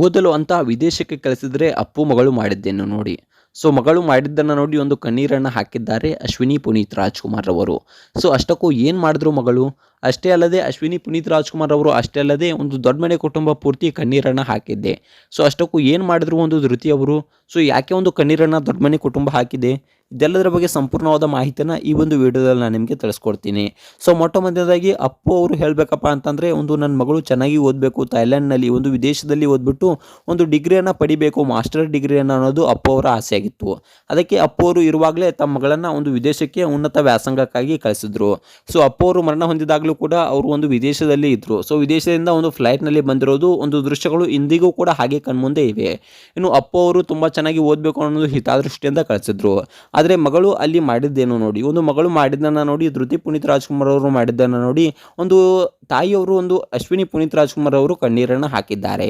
ಓದಲು ಅಂತ ವಿದೇಶಕ್ಕೆ ಕಳಿಸಿದರೆ ಅಪ್ಪು ಮಗಳು ಮಾಡಿದ್ದೇನು ನೋಡಿ. ಸೊ ಮಗಳು ಮಾಡಿದ್ದನ್ನು ನೋಡಿ ಒಂದು ಕಣ್ಣೀರನ್ನು ಹಾಕಿದ್ದಾರೆ ಅಶ್ವಿನಿ ಪುನೀತ್ ರಾಜ್ಕುಮಾರ್ ಅವರು. ಸೊ ಅಷ್ಟಕ್ಕೂ ಏನು ಮಾಡಿದ್ರು ಮಗಳು. ಅಷ್ಟೇ ಅಲ್ಲದೆ ಅಶ್ವಿನಿ ಪುನೀತ್ ರಾಜ್ಕುಮಾರ್ ಅವರು ಅಷ್ಟೇ ಅಲ್ಲದೆ ಒಂದು ದೊಡ್ಡ ಮನೆ ಕುಟುಂಬ ಪೂರ್ತಿ ಕಣ್ಣೀರನ್ನು ಹಾಕಿದ್ದೆ. ಸೊ ಅಷ್ಟಕ್ಕೂ ಏನು ಮಾಡಿದ್ರು ಒಂದು ಧೃತಿ ಅವರು. ಸೊ ಯಾಕೆ ಒಂದು ಕಣ್ಣೀರನ್ನು ದೊಡ್ಡ ಮನೆ ಕುಟುಂಬ ಹಾಕಿದೆ, ಇದೆಲ್ಲದರ ಬಗ್ಗೆ ಸಂಪೂರ್ಣವಾದ ಮಾಹಿತಿನ ಈ ಒಂದು ವಿಡಿಯೋದಲ್ಲಿ ನಾನು ನಿಮಗೆ ತಿಳಿಸ್ಕೊಡ್ತೀನಿ. ಸೊ ಮೊಟ್ಟ ಮೊದಲನೇದಾಗಿ ಅಪ್ಪು ಅವರು ಹೇಳಬೇಕಪ್ಪ ಅಂತಂದರೆ, ಒಂದು ನನ್ನ ಮಗಳು ಚೆನ್ನಾಗಿ ಓದಬೇಕು, ಥೈಲ್ಯಾಂಡ್ನಲ್ಲಿ ಒಂದು ವಿದೇಶದಲ್ಲಿ ಓದ್ಬಿಟ್ಟು ಒಂದು ಡಿಗ್ರಿಯನ್ನು ಪಡಿಬೇಕು, ಮಾಸ್ಟರ್ ಡಿಗ್ರಿಯನ್ನು ಅನ್ನೋದು ಅಪ್ಪು ಅವರ ಆಸೆಯಾಗಿತ್ತು. ಅದಕ್ಕೆ ಅಪ್ಪು ಅವರು ಇರುವಾಗಲೇ ತಮ್ಮ ಮಗಳನ್ನು ಒಂದು ವಿದೇಶಕ್ಕೆ ಉನ್ನತ ವ್ಯಾಸಂಗಕ್ಕಾಗಿ ಕಳಿಸಿದ್ರು. ಸೊ ಅಪ್ಪು ಅವರು ಮರಣ ಹೊಂದಿದಾಗಲೂ ಕೂಡ ಅವರು ಒಂದು ವಿದೇಶದಲ್ಲಿ ಇದ್ದರು. ಸೊ ವಿದೇಶದಿಂದ ಒಂದು ಫ್ಲೈಟ್ನಲ್ಲಿ ಬಂದಿರೋದು ಒಂದು ದೃಶ್ಯಗಳು ಇಂದಿಗೂ ಕೂಡ ಹಾಗೆ ಕಣ್ಮುಂದೆ ಇವೆ. ಇನ್ನು ಅಪ್ಪು ಅವರು ತುಂಬ ಚೆನ್ನಾಗಿ ಓದಬೇಕು ಅನ್ನೋದು ಹಿತದೃಷ್ಟಿಯಿಂದ ಕಳಿಸಿದ್ರು. ಆದರೆ ಮಗಳು ಅಲ್ಲಿ ಮಾಡಿದ್ದೇನು ನೋಡಿ, ಒಂದು ಮಗಳು ಮಾಡಿದ್ದನ್ನು ನೋಡಿ, ಧೃತಿ ಪುನೀತ್ ರಾಜ್ಕುಮಾರ್ ಅವರು ಮಾಡಿದ್ದನ್ನು ನೋಡಿ ಒಂದು ತಾಯಿಯವರು ಒಂದು ಅಶ್ವಿನಿ ಪುನೀತ್ ರಾಜ್ಕುಮಾರ್ ಅವರು ಕಣ್ಣೀರನ್ನು ಹಾಕಿದ್ದಾರೆ.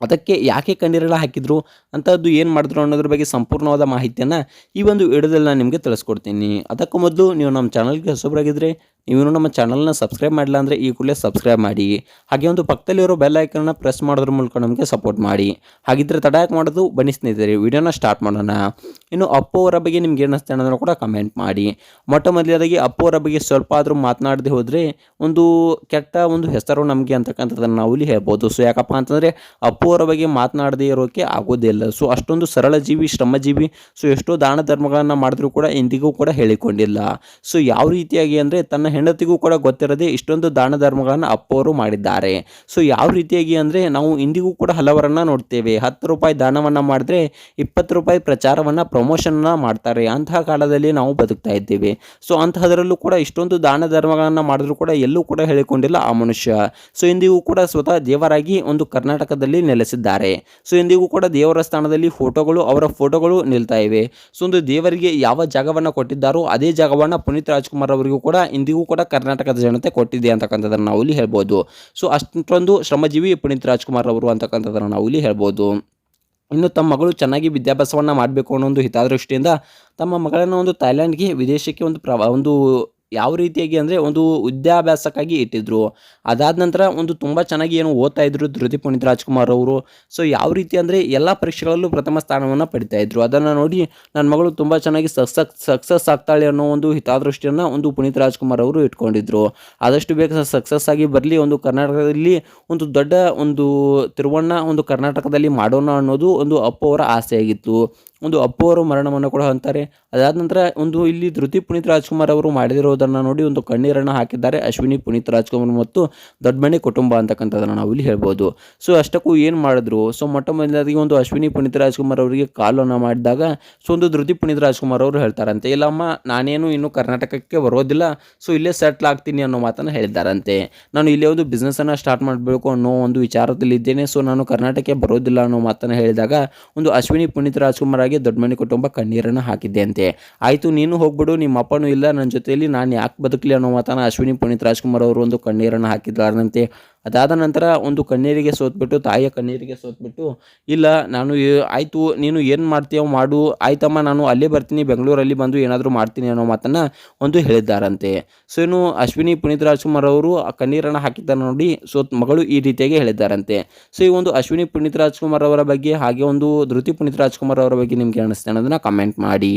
ಅದಕ್ಕೆ ಯಾಕೆ ಕಣ್ಣೀರೆಲ್ಲ ಹಾಕಿದ್ರು, ಅಂಥದ್ದು ಏನು ಮಾಡಿದ್ರು ಅನ್ನೋದ್ರ ಬಗ್ಗೆ ಸಂಪೂರ್ಣವಾದ ಮಾಹಿತಿಯನ್ನು ಈ ಒಂದು ವಿಡಿಯೋದಲ್ಲಿ ನಾನು ನಿಮಗೆ ತಿಳಿಸ್ಕೊಡ್ತೀನಿ. ಅದಕ್ಕೂ ಮೊದಲು ನೀವು ನಮ್ಮ ಚಾನಲ್ಗೆ ಹೊಸಬರಾಗಿದ್ದರೆ, ನೀವು ನಮ್ಮ ಚಾನಲ್ನ ಸಬ್ಸ್ಕ್ರೈಬ್ ಮಾಡಿಲ್ಲ ಅಂದರೆ ಈ ಕೂಡಲೇ ಸಬ್ಸ್ಕ್ರೈಬ್ ಮಾಡಿ. ಹಾಗೆ ಒಂದು ಪಕ್ಕದಲ್ಲಿರೋ ಬೆಲ್ ಐಕನ್ನ ಪ್ರೆಸ್ ಮಾಡೋದ್ರ ಮೂಲಕ ನಮಗೆ ಸಪೋರ್ಟ್ ಮಾಡಿ. ಹಾಗಿದ್ದರೆ ತಡ ಯಾಕೆ ಮಾಡೋದು, ಬನ್ನಿ ಸ್ನೇಹಿತರೆ ವಿಡಿಯೋನ ಸ್ಟಾರ್ಟ್ ಮಾಡೋಣ. ಇನ್ನು ಅಪ್ಪು ಅವರ ಬಗ್ಗೆ ನಿಮ್ಗೆ ಏನು ಅನಿಸ್ತೆ ಅನ್ನೋದನ್ನು ಕೂಡ ಕಮೆಂಟ್ ಮಾಡಿ. ಮೊಟ್ಟ ಮೊದಲನೇದಾಗಿ ಅಪ್ಪು ಅವರ ಬಗ್ಗೆ ಸ್ವಲ್ಪ ಆದರೂ ಮಾತನಾಡದೆ ಹೋದರೆ ಒಂದು ಕೆಟ್ಟ ಒಂದು ಹೆಸರು ನಮಗೆ ಅಂತಕ್ಕಂಥದ್ದನ್ನು ನಾವು ಇಲ್ಲಿ ಹೇಳ್ಬೋದು. ಸೊ ಯಾಕಪ್ಪ ಅಂತಂದರೆ ಅಪ್ಪು ಅವರ ಬಗ್ಗೆ ಮಾತನಾಡದೇ ಇರೋಕ್ಕೆ ಆಗೋದಿಲ್ಲ. ಸೊ ಅಷ್ಟೊಂದು ಸರಳ ಜೀವಿ, ಶ್ರಮಜೀವಿ. ಸೊ ಎಷ್ಟೋ ದಾನ ಧರ್ಮಗಳನ್ನು ಮಾಡಿದ್ರೂ ಕೂಡ ಎಂದಿಗೂ ಕೂಡ ಹೇಳಿಕೊಂಡಿಲ್ಲ. ಸೊ ಯಾವ ರೀತಿಯಾಗಿ ಅಂದರೆ ತನ್ನ ಹೆಂಡತಿಗೂ ಕೂಡ ಗೊತ್ತಿರದೆ ಇಷ್ಟೊಂದು ದಾನ ಧರ್ಮಗಳನ್ನು ಅಪ್ಪು ಅವರು ಮಾಡಿದ್ದಾರೆ. ಸೊ ಯಾವ ರೀತಿಯಾಗಿ ಅಂದರೆ ನಾವು ಇಂದಿಗೂ ಕೂಡ ಹಲವರನ್ನು ನೋಡ್ತೇವೆ, 10 ರೂಪಾಯಿ ದಾನವನ್ನು ಮಾಡಿದ್ರೆ 20 ರೂಪಾಯಿ ಪ್ರಚಾರವನ್ನು ಪ್ರಮೋಷನ್ನ ಮಾಡ್ತಾರೆ. ಅಂತಹ ಕಾಲದಲ್ಲಿ ನಾವು ಬದುಕ್ತಾ ಇದ್ದೇವೆ. ಸೊ ಅಂತಹದರಲ್ಲೂ ಕೂಡ ಇಷ್ಟೊಂದು ದಾನ ಧರ್ಮಗಳನ್ನು ಮಾಡಿದ್ರೂ ಕೂಡ ಎಲ್ಲೂ ಕೂಡ ಹೇಳಿಕೊಂಡಿಲ್ಲ ಆ ಮನುಷ್ಯ. ಸೊ ಇಂದಿಗೂ ಕೂಡ ಸ್ವತಃ ದೇವರಾಗಿ ಒಂದು ಕರ್ನಾಟಕದಲ್ಲಿ ನೆಲೆಸಿದ್ದಾರೆ. ಸೊ ಇಂದಿಗೂ ಕೂಡ ದೇವರ ಸ್ಥಾನದಲ್ಲಿ ಅವರ ಫೋಟೋಗಳು ನಿಲ್ತಾ ಇವೆ. ಸೊ ಒಂದು ದೇವರಿಗೆ ಯಾವ ಜಾಗವನ್ನು ಕೊಟ್ಟಿದ್ದಾರೋ ಅದೇ ಜಾಗವನ್ನು ಪುನೀತ್ ರಾಜ್ಕುಮಾರ್ ಅವರಿಗೂ ಕೂಡ ಇಂದಿಗೂ ಕೂಡ ಕರ್ನಾಟಕದ ಜನತೆ ಕೊಟ್ಟಿದೆ ಅಂತಕ್ಕಂಥದ್ದನ್ನು ನಾವು ಇಲ್ಲಿ ಹೇಳ್ಬೋದು. ಸೊ ಅಷ್ಟೊಂದು ಶ್ರಮಜೀವಿ ಪುನೀತ್ ರಾಜ್ಕುಮಾರ್ ಅವರು ಅಂತಕ್ಕಂಥದ್ದನ್ನು ನಾವು ಇಲ್ಲಿ ಹೇಳ್ಬೋದು. ಇನ್ನು ತಮ್ಮ ಮಗಳು ಚೆನ್ನಾಗಿ ವಿದ್ಯಾಭ್ಯಾಸವನ್ನು ಮಾಡಬೇಕು ಅನ್ನೋ ಒಂದು ಹಿತದೃಷ್ಟಿಯಿಂದ ತಮ್ಮ ಮಗಳನ್ನು ಒಂದು ಥೈಲ್ಯಾಂಡ್ಗೆ ವಿದೇಶಕ್ಕೆ ಒಂದು ಯಾವ ರೀತಿಯಾಗಿ ಅಂದರೆ ಒಂದು ವಿದ್ಯಾಭ್ಯಾಸಕ್ಕಾಗಿ ಇಟ್ಟಿದ್ರು. ಅದಾದ ನಂತರ ಒಂದು ತುಂಬ ಚೆನ್ನಾಗಿ ಏನು ಓದ್ತಾ ಇದ್ರು ಧೃತಿ ಪುನೀತ್ ರಾಜ್ಕುಮಾರ್ ಅವರು. ಸೊ ಯಾವ ರೀತಿ ಅಂದರೆ ಎಲ್ಲ ಪರೀಕ್ಷೆಗಳಲ್ಲೂ ಪ್ರಥಮ ಸ್ಥಾನವನ್ನು ಪಡಿತಾ ಇದ್ರು. ಅದನ್ನು ನೋಡಿ ನನ್ನ ಮಗಳು ತುಂಬ ಚೆನ್ನಾಗಿ ಸಕ್ಸಸ್ ಆಗ್ತಾಳೆ ಅನ್ನೋ ಒಂದು ಹಿತದೃಷ್ಟಿಯನ್ನು ಒಂದು ಪುನೀತ್ ರಾಜ್ಕುಮಾರ್ ಅವರು ಇಟ್ಕೊಂಡಿದ್ರು. ಆದಷ್ಟು ಬೇಗ ಸಕ್ಸಸ್ ಆಗಿ ಬರಲಿ, ಒಂದು ಕರ್ನಾಟಕದಲ್ಲಿ ಒಂದು ದೊಡ್ಡ ಒಂದು ತಿರುವಣ್ಣ ಒಂದು ಕರ್ನಾಟಕದಲ್ಲಿ ಮಾಡೋಣ ಅನ್ನೋದು ಒಂದು ಅಪ್ಪು ಅವರ ಆಸೆಯಾಗಿತ್ತು. ಒಂದು ಅಪ್ಪು ಅವರು ಮರಣವನ್ನು ಕೂಡ ಅಂತಾರೆ. ಅದಾದ ನಂತರ ಒಂದು ಇಲ್ಲಿ ಧೃತಿ ಪುನೀತ್ ರಾಜ್ಕುಮಾರ್ ಅವರು ಮಾಡಿದಿರೋದನ್ನು ನೋಡಿ ಒಂದು ಕಣ್ಣೀರನ್ನು ಹಾಕಿದ್ದಾರೆ ಅಶ್ವಿನಿ ಪುನೀತ್ ರಾಜ್ಕುಮಾರ್ ಮತ್ತು ದೊಡ್ಡ ಮನೆ ಕುಟುಂಬ ಅಂತಕ್ಕಂಥದ್ದನ್ನು ನಾವು ಇಲ್ಲಿ ಹೇಳ್ಬೋದು. ಸೊ ಅಷ್ಟಕ್ಕೂ ಏನು ಮಾಡಿದ್ರು, ಸೊ ಮೊಟ್ಟ ಮೊದಲಾಗಿ ಒಂದು ಅಶ್ವಿನಿ ಪುನೀತ್ ರಾಜ್ಕುಮಾರ್ ಅವರಿಗೆ ಕಾಲನ್ನು ಮಾಡಿದಾಗ ಸೊ ಒಂದು ಧೃತಿ ಪುನೀತ್ ರಾಜ್ಕುಮಾರ್ ಅವರು ಹೇಳ್ತಾರಂತೆ, ಇಲ್ಲಮ್ಮ ನಾನೇನು ಇನ್ನೂ ಕರ್ನಾಟಕಕ್ಕೆ ಬರೋದಿಲ್ಲ, ಸೊ ಇಲ್ಲೇ ಸೆಟ್ಲ್ ಆಗ್ತೀನಿ ಅನ್ನೋ ಮಾತನ್ನು ಹೇಳಿದ್ದಾರಂತೆ. ನಾನು ಇಲ್ಲೇ ಒಂದು ಬಿಸ್ನೆಸ್ಸನ್ನು ಸ್ಟಾರ್ಟ್ ಮಾಡಬೇಕು ಅನ್ನೋ ಒಂದು ವಿಚಾರದಲ್ಲಿದ್ದೇನೆ, ಸೊ ನಾನು ಕರ್ನಾಟಕಕ್ಕೆ ಬರೋದಿಲ್ಲ ಅನ್ನೋ ಮಾತನ್ನು ಹೇಳಿದಾಗ ಒಂದು ಅಶ್ವಿನಿ ಪುನೀತ್ ರಾಜ್ಕುಮಾರ್ ಆಗಿ ದೊಡ್ಡ ಮನೆ ಕುಟುಂಬ ಕಣ್ಣೀರನ್ನು ಹಾಕಿದ್ದೆ ಅಂತೆ. ಆಯಿತು ನೀನು ಹೋಗ್ಬಿಡು, ನಿಮ್ಮ ಅಪ್ಪನೂ ಇಲ್ಲ ನನ್ನ ಜೊತೆಯಲ್ಲಿ, ನಾನು ಯಾಕೆ ಬದುಕಲಿ ಅನ್ನೋ ಮಾತನ್ನು ಅಶ್ವಿನಿ ಪುನೀತ್ ರಾಜ್ಕುಮಾರ್ ಅವರು ಒಂದು ಕಣ್ಣೀರನ್ನು ಹಾಕಿದ್ದಾರಂತೆ. ಅದಾದ ನಂತರ ಒಂದು ಕಣ್ಣೀರಿಗೆ ಸೋತ್ಬಿಟ್ಟು, ತಾಯಿಯ ಕಣ್ಣೀರಿಗೆ ಸೋತ್ಬಿಟ್ಟು, ಇಲ್ಲ ನಾನು ಆಯಿತು ನೀನು ಏನು ಮಾಡ್ತೀಯೋ ಮಾಡು, ಆಯ್ತಮ್ಮ ನಾನು ಅಲ್ಲೇ ಬರ್ತೀನಿ, ಬೆಂಗಳೂರಲ್ಲಿ ಬಂದು ಏನಾದರೂ ಮಾಡ್ತೀನಿ ಅನ್ನೋ ಮಾತನ್ನು ಒಂದು ಹೇಳಿದ್ದಾರಂತೆ. ಸೊ ಇನ್ನು ಅಶ್ವಿನಿ ಪುನೀತ್ ರಾಜ್ಕುಮಾರ್ ಅವರು ಆ ಕಣ್ಣೀರನ್ನು ಹಾಕಿದ್ದ ನೋಡಿ ಸೊ ಮಗಳು ಈ ರೀತಿಯಾಗಿ ಹೇಳಿದ್ದಾರಂತೆ. ಸೊ ಈ ಒಂದು ಅಶ್ವಿನಿ ಪುನೀತ್ ರಾಜ್ಕುಮಾರ್ ಅವರ ಬಗ್ಗೆ ಹಾಗೆ ಒಂದು ಧೃತಿ ಪುನೀತ್ ರಾಜ್ಕುಮಾರ್ ಅವರ ಬಗ್ಗೆ ನಿಮ್ಗೆ ಅನಿಸ್ತೆ ಅನ್ನೋದನ್ನ ಕಮೆಂಟ್ ಮಾಡಿ.